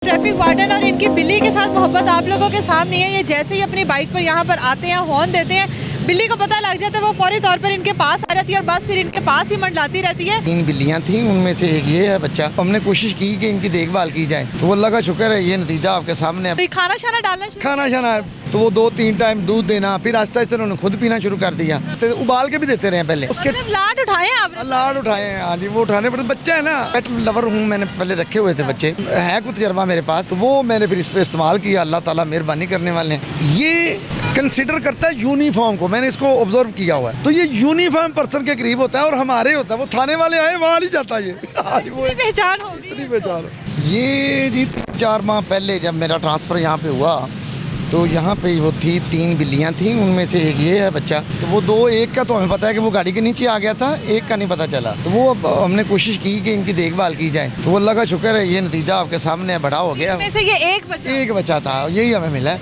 Traffic warden और इनकी बिल्ली के साथ मोहब्बत आप लोगों के सामने है। ये जैसे ही अपनी बाइक पर यहाँ पर आते हैं, हॉर्न देते हैं, बिल्ली को पता लग जाता है, वो फौरी तौर पर इनके पास आ जाती है और बस फिर इनके पास ही मंडलाती रहती है। 3 बिल्लियाँ थीं, उनमें से एक ये है बच्चा। हमने कोशिश की कि इनकी देखभाल की जाए, तो अल्लाह का शुक्र है ये नतीजा आपके सामने है। तो खाना शाना डालना खाना शाना तो वो 2-3 टाइम दूध देना, फिर आहिस्ता आहिस्ता उन्होंने खुद पीना शुरू कर दिया। तो उबाल के भी देते रहे पहले। उसके लाड उठाए आप? लाड उठाए हैं, हाँ जी, वो उठाने पड़ते। बच्चा है ना, पेट लवर हूँ, मैंने पहले रखे हुए थे बच्चे, है कुछ तजर्बा मेरे पास, तो वो मैंने फिर इस पर इस्तेमाल किया। अल्लाह ताला मेहरबानी करने वाले हैं। ये कंसिडर करता है यूनिफॉर्म को, मैंने इसको ऑब्जर्व किया हुआ है। तो ये यूनिफॉर्म पर्सन के करीब होता है और हमारे होता है, वो थाने वाले आए वहाँ नहीं जाता ये। वो पहचान होगी, इतनी पहचान। ये जी 4 माह पहले जब मेरा ट्रांसफ़र यहाँ पे हुआ, तो यहाँ पे वो थी 3 बिल्लियाँ थीं, उनमें से एक ये है बच्चा। तो वो 2, एक का तो हमें पता है कि वो गाड़ी के नीचे आ गया था, एक का नहीं पता चला। तो वो हमने कोशिश की कि इनकी देखभाल की जाए, तो अल्लाह का शुक्र है ये नतीजा आपके सामने बड़ा हो गया। में से ये एक बच्चा था, यही हमें मिला है।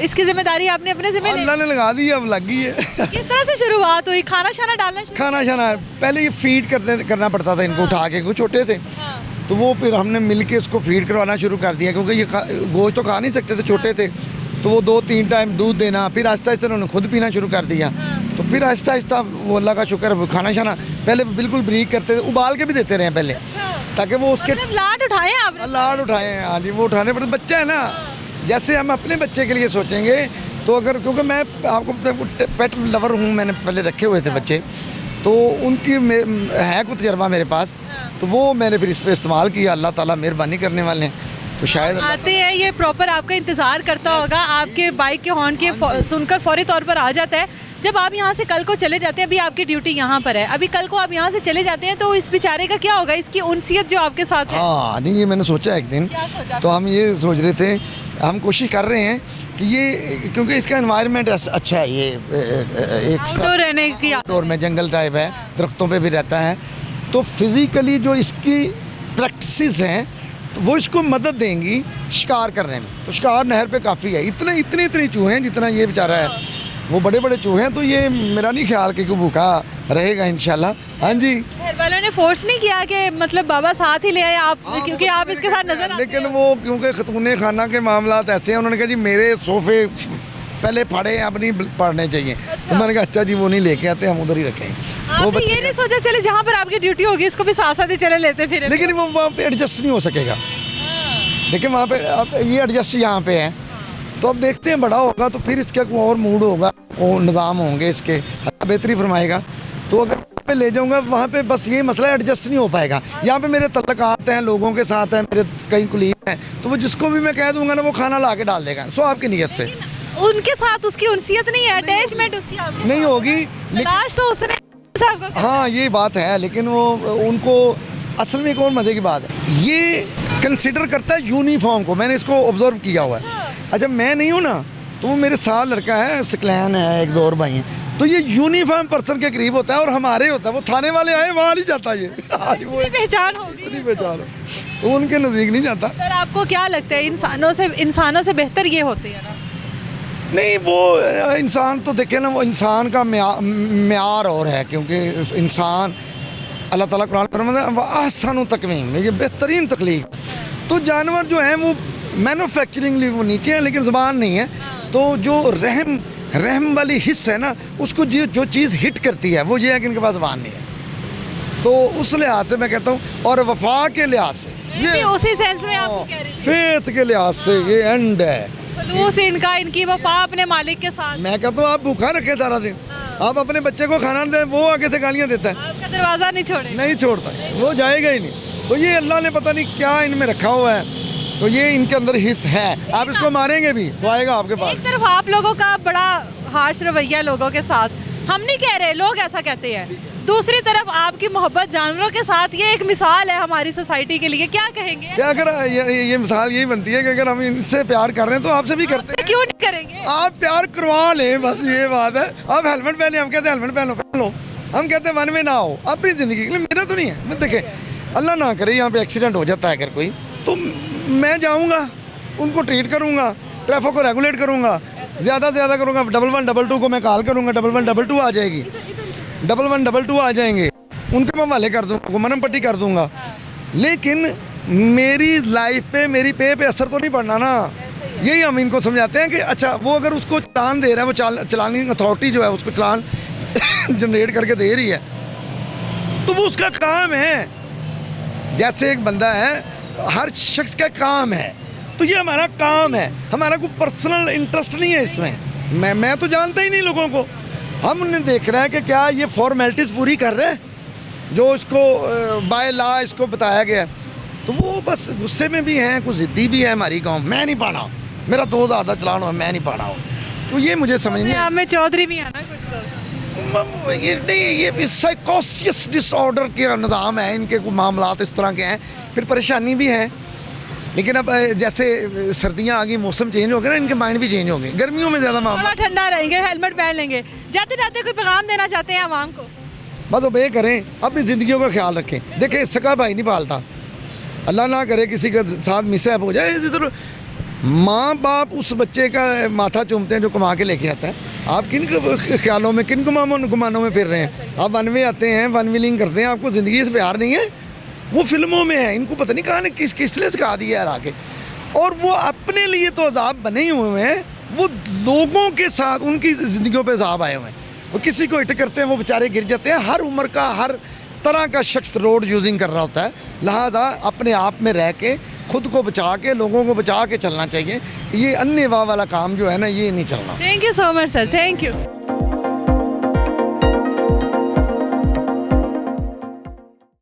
इसकी जिम्मेदारी आपने अपने जिम्मे अल्लाह ने लगा दी, अब लग गई है। किस तरह से शुरुआत हुई? खाना शाना डालना? खाना शाना पहले ये फीड करना पड़ता था इनको, उठा के, वो छोटे थे। तो वो फिर हमने मिल के उसको फीड करवाना शुरू कर दिया, क्योंकि ये गोश्त तो खा नहीं सकते थे, छोटे थे। तो वो 2-3 टाइम दूध देना, फिर आहिस्ता आहिस्ता उन्होंने खुद पीना शुरू कर दिया। तो फिर आहिस्ता आहिस्ता वो अल्लाह का शुक्र है, खाना शाना पहले बिल्कुल ब्रीक करते थे, उबाल के भी देते रहे पहले, ताकि वो उसके लाड उठाए आप? लाड उठाए हैं, हाँ जी, वो उठाने पड़ते। बच्चा है ना, जैसे हम अपने बच्चे के लिए सोचेंगे, तो अगर, क्योंकि मैं आपको पेट लवर हूँ, मैंने पहले रखे हुए थे बच्चे, तो उनकी है कुछ तजर्बा मेरे पास, तो वो मैंने फिर इस पर इस्तेमाल किया। अल्लाह ताला मेहरबानी करने वाले हैं। तो शायद आते हैं, ये प्रॉपर आपका इंतज़ार करता होगा, आपके बाइक के हॉर्न के सुनकर फौरी तौर पर आ जाता है। जब आप यहाँ से कल को चले जाते हैं, अभी आपकी ड्यूटी यहाँ पर है, अभी कल को आप यहाँ से चले जाते हैं, तो इस बेचारे का क्या होगा, इसकी उनसियत जो आपके साथ है? हाँ नहीं, ये मैंने सोचा एक दिन, तो हम ये सोच रहे थे, हम कोशिश कर रहे हैं कि ये, क्योंकि इसका एनवायरनमेंट अच्छा है, ये एक आउटडोर रहने की, आउटडोर में जंगल टाइप है, दरख्तों पे भी रहता है, तो फिज़िकली जो इसकी प्रैक्टिसेस हैं, तो वो इसको मदद देंगी शिकार करने में। तो शिकार नहर पे काफ़ी है, इतने चूहे हैं जितना ये बेचारा है, वो बड़े बड़े चूहे हैं। तो ये मेरा नहीं ख्याल कि भूखा रहेगा इंशाल्लाह। हाँ जी, घर वालों ने फोर्स नहीं किया कि मतलब बाबा साथ ही ले आए आप, क्योंकि आप इसके साथ नजर आते हैं। लेकिन वो क्योंकि खतूने खाना के मामलात ऐसे हैं, उन्होंने कहा जी मेरे सोफ़े पहले फाड़े, अब नहीं पड़ने चाहिए। तो मैंने कहा अच्छा जी, वो नहीं लेके आते, हम उधर ही रखें। आपने ये नहीं सोचा चले जहाँ पर आपकी ड्यूटी होगी इसको भी साथ साथ ही चले लेते फिर? लेकिन वो वहाँ पे एडजस्ट नहीं हो सकेगा। लेकिन वहाँ पे अब ये एडजस्ट यहाँ पे है, तो अब देखते हैं, बड़ा होगा तो फिर इसका कोई और मूड होगा, और निज़ाम होंगे इसके, बेहतरी फरमाएगा। तो अगर पे ले जाऊँगा वहाँ पे, बस ये मसला एडजस्ट नहीं हो पाएगा। यहाँ पे मेरे तल्लुकात हैं, लोगों के साथ हैं, मेरे कई कुलीग हैं, तो वो जिसको भी मैं कह दूँगा ना, वो खाना ला के डाल देगा। सो आपकी नीयत से उनके साथ उसकी उनसियत नहीं है, अटैचमेंट उसकी आपके नहीं होगी। लाश तो उसने हाँ ये बात है, लेकिन वो उनको असल में एक और मज़े की बात है, ये कंसिडर करता है यूनिफॉर्म को, मैंने इसको ऑब्जर्व किया हुआ है। अच्छा मैं नहीं हूँ ना, तो वो मेरे साथ लड़का है, सकलैन है, 1-2 और भाई हैं, तो ये यूनिफॉर्म पर्सन के करीब होता है और हमारे होता है, वो थाने वाले आए वहाँ नहीं जाता ये। वो पहचान होगी, इतनी पहचान हो, तो उनके नज़दीक नहीं जाता। सर आपको क्या लगता है इंसानों से बेहतर ये होते हैं ना? नहीं, वो इंसान तो देखे ना, वो इंसान का म्यार और है, क्योंकि इंसान अल्लाह ताला कुरान फरमाता है ahsanu तकवीम, ये बेहतरीन तख्लीक। तो जानवर जो हैं वो मैन्युफैक्चरिंगली वो नीचे हैं, लेकिन ज़बान नहीं है। तो जो रहम वाली हिस्स है ना, उसको जो चीज़ हिट करती है वो ये है कि इनके पास ज़बान नहीं है। तो उस लिहाज से मैं कहता हूँ, और वफा के लिहाज से, ये उसी सेंस में आप कह रहे हैं, फेथ के लिहाज से ये एंड है। खलूस इनकी वफा अपने मालिक के साथ। मैं कहता हूँ आप भूखा रखें सारा दिन, आप अपने बच्चे को खाना दें, वो आगे से गालियाँ देता है, आपका दरवाज़ा नहीं छोड़ता, वो जाएगा ही नहीं। तो ये अल्लाह ने पता नहीं क्या इनमें रखा हुआ है, तो ये इनके अंदर हिस्स है। आप इसको मारेंगे भी वो आएगा आपके पास। एक तरफ आप लोगों का बड़ा हार्श रवैया लोगों के साथ, हम नहीं कह रहे, लोग ऐसा कहते हैं। दूसरी तरफ आपकी मोहब्बत जानवरों के साथ, ये एक मिसाल है हमारी सोसाइटी के लिए, क्या कहेंगे? क्या अगर ये मिसाल यही बनती है कि अगर हम इनसे प्यार कर रहे हैं तो आपसे भी करते हैं, क्यों नहीं करेंगे? आप प्यार करवा लें, बस ये बात है। आप हेलमेट पहने, हम कहते हैं हेलमेट पहन लो, हम कहते हैं वन में ना हो, अपनी ज़िंदगी के लिए। मेरा तो नहीं है, मैं देखे अल्लाह ना करे यहाँ पे एक्सीडेंट हो जाता है अगर कोई, तो मैं जाऊँगा, उनको ट्रीट करूँगा, ट्रैफिक को रेगुलेट करूँगा, ज़्यादा से ज़्यादा करूँगा। 1112 को मैं कॉल करूँगा, 1112 आ जाएगी, 1112 आ जाएंगे, उनके मैं हवाले कर दूँगा, मरहम पट्टी कर दूँगा। लेकिन मेरी लाइफ पे, मेरी पे असर तो नहीं पड़ना ना। यही हम इनको समझाते हैं कि अच्छा वो अगर उसको चालान दे रहा है, वो चलानी अथॉरिटी जो है उसको चालान जनरेट करके दे रही है, तो वो उसका काम है। जैसे एक बंदा है, हर शख्स का काम है, तो ये हमारा काम है, हमारा कोई पर्सनल इंटरेस्ट नहीं है इसमें। मैं तो जानता ही नहीं लोगों को, हमने देख रहे हैं कि क्या ये फॉर्मेलिटीज़ पूरी कर रहे हैं जो इसको बाय लॉ इसको बताया गया है। तो वो बस गुस्से में भी हैं, कुछ ज़िद्दी भी है हमारी कौम। मैं नहीं पढ़ा, मेरा 2000 चलान हुआ, मैं नहीं पढ़ा हूँ, तो ये मुझे समझ नहीं। आप में चौधरी भी है ना कुछ लोग। ये नहीं, ये भी साइकोसिस डिसऑर्डर के निज़ाम है, इनके कुछ मामलात इस तरह के हैं, फिर परेशानी भी है। लेकिन अब जैसे सर्दियाँ आ गई, मौसम चेंज हो गया ना, इनके माइंड भी चेंज होंगे। गर्मियों में ज़्यादा मामला, थोड़ा ठंडा रहेंगे, हेलमेट पहन लेंगे। जाते जाते कोई पैगाम देना चाहते हैं आवाम को? बस वो ये करें, अपनी ज़िंदगियों का ख्याल रखें। देखें, सका भाई नहीं पालता, अल्लाह ना करे किसी के साथ मिसहैप हो जाए। इधर माँ बाप उस बच्चे का माथा चूमते हैं जो कमा के लेके आता है। आप किन ख्यालों में, किन गुमानों में फिर रहे हैं? आप वन वे आते हैं, वन व्हीलिंग करते हैं, आपको ज़िंदगी से प्यार नहीं है? वो फिल्मों में है, इनको पता नहीं कहाँ ने किसने सिखा दिया है आके। और वो अपने लिए तो अजाब बने ही हुए हैं, वो लोगों के साथ उनकी ज़िंदगियों पे अजाब आए हुए हैं। वो किसी को हिट करते हैं, वो बेचारे गिर जाते हैं। हर उम्र का, हर तरह का शख्स रोड यूजिंग कर रहा होता है, लिहाजा अपने आप में रह के खुद को बचा के, लोगों को बचा के चलना चाहिए। ये अन्य वाह वाला काम जो है ना, ये नहीं चलना। Thank you so much sir, thank you.